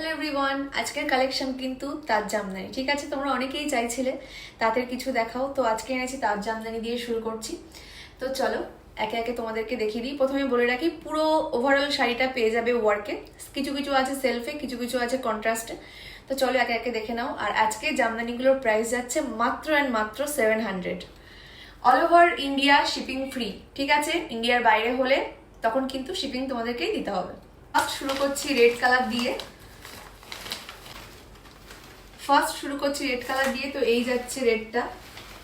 Hello everyone, আজকের collection কিন্তু তাজ জামদানি। ঠিক আছে, তোমরা অনেকেই চাইছিলে তাদের কিছু দেখাও, তো আজকে এনেছি তাজ জামদানি দিয়ে শুরু করছি। তো চলো একে একে তোমাদেরকে দেখিয়ে দিই। প্রথমে বলে রাখি, পুরো ওভারঅল শাড়িটা পেয়ে যাবে ওয়ার্কে, কিছু কিছু আছে সেলফে, কিছু কিছু আছে কন্ট্রাস্টে। তো চলো একে একে দেখে নাও। আর আজকে জামদানিগুলোর প্রাইস যাচ্ছে মাত্র অ্যান্ড মাত্র 700। All over India shipping free. ঠিক আছে, ইন্ডিয়ার বাইরে হলে তখন কিন্তু শিপিং তোমাদেরকেই দিতে হবে। ফার্স্ট শুরু করছি রেড কালার দিয়ে। তো এই যাচ্ছে রেডটা,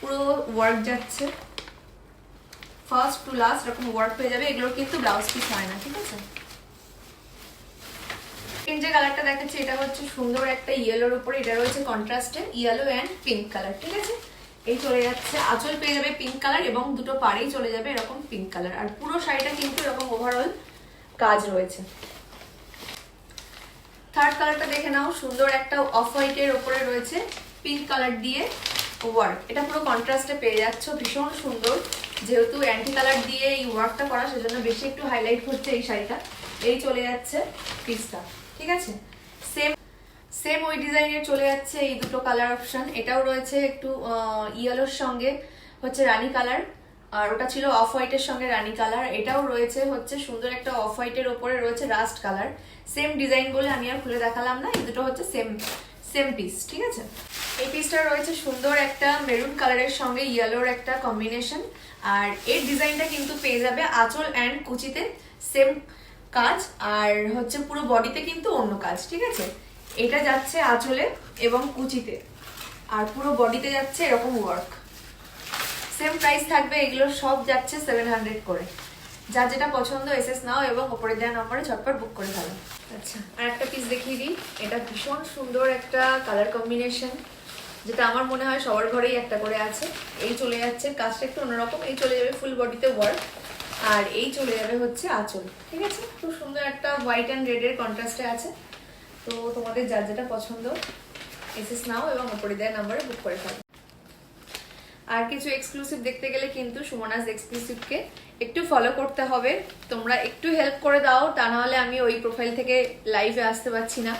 পুরো ওয়ার্ক যাচ্ছে ফার্স্ট টু লাস্ট, এরকম ওয়ার্ক হয়ে যাবে। এগুলো কিন্তু ব্লাউজ পিস হয় না, ঠিক আছে। যে কালারটা দেখাচ্ছি এটা হচ্ছে সুন্দর একটা ইয়েলোর উপরে, এটা রয়েছে কন্ট্রাস্টে ইয়েলো অ্যান্ড পিঙ্ক কালার। ঠিক আছে, এই চলে যাচ্ছে, আঁচল পেয়ে যাবে পিঙ্ক কালার এবং দুটো পাড়েই চলে যাবে এরকম পিঙ্ক কালার। আর পুরো শাড়িটা কিন্তু এরকম ওভারঅল কাজ রয়েছে। থার্ড কালারটা দেখে নাও, সুন্দর একটা অফ হোয়াইটের উপরে রয়েছে পিঙ্ক কালার দিয়ে ওয়ার্ক। এটা পুরো কন্ট্রাস্টে পেয়ে যাচ্ছ, ভীষণ সুন্দর। যেহেতু অ্যান্টি কালার দিয়ে এই ওয়ার্কটা করা, সেজন্য বেশি একটু হাইলাইট হচ্ছে এই শাড়িটা। এই চলে যাচ্ছে পিসটা, ঠিক আছে। সেম ওই ডিজাইনের চলে যাচ্ছে এই দুটো কালার অপশন। এটাও রয়েছে একটু ইয়েলোর সঙ্গে হচ্ছে রানী কালার, আর ওটা ছিল অফ হোয়াইটের সঙ্গে রানী কালার। এটাও রয়েছে হচ্ছে সুন্দর একটা অফ হোয়াইটের ওপরে রয়েছে রাস্ট কালার। সেম ডিজাইন বলে আমি আর খুলে দেখালাম না, এই দুটো হচ্ছে সেম পিস, ঠিক আছে। এই পিসটা রয়েছে সুন্দর একটা মেরুন কালারের সঙ্গে ইয়েলোর একটা কম্বিনেশন। আর এর ডিজাইনটা কিন্তু পেয়ে যাবে আঁচল অ্যান্ড কুচিতে সেম কাজ, আর হচ্ছে পুরো বডিতে কিন্তু অন্য কাজ, ঠিক আছে। এটা যাচ্ছে আঁচলে এবং কুচিতে, আর পুরো বডিতে যাচ্ছে এরকম ওয়ার্ক। সেম প্রাইস থাকবে, এগুলো সব যাচ্ছে 700 করে। যার যেটা পছন্দ এসএস নাও এবং ওপরে দেওয়া নম্বরে ঝটপট বুক করে ফেলো। আচ্ছা, আর একটা পিস দেখিয়ে দিই। এটা ভীষণ সুন্দর একটা কালার কম্বিনেশন, যেটা আমার মনে হয় সবার ঘরেই একটা করে আছে। এই চলে যাচ্ছে, কাজটা একটু অন্যরকম। এই চলে যাবে ফুল বডিতে ওয়ার্ক, আর এই চলে যাবে হচ্ছে আঁচল, ঠিক আছে। খুব সুন্দর একটা হোয়াইট অ্যান্ড রেডের কন্ট্রাস্টে আছে। তো তোমাদের যার যেটা পছন্দ এসএস নাও এবং ওপরে দেওয়া নম্বরে বুক করে ফেলো। আর কিছু এক্সক্লুসিভ দেখতে গেলে কিন্তু সুমনাস এক্সক্লুসিভকে একটু ফলো করতে হবে। তোমরা একটু হেল্প করে দাও, তা নাহলে আমি ওই প্রোফাইল থেকে লাইভে আসতে পারছি না।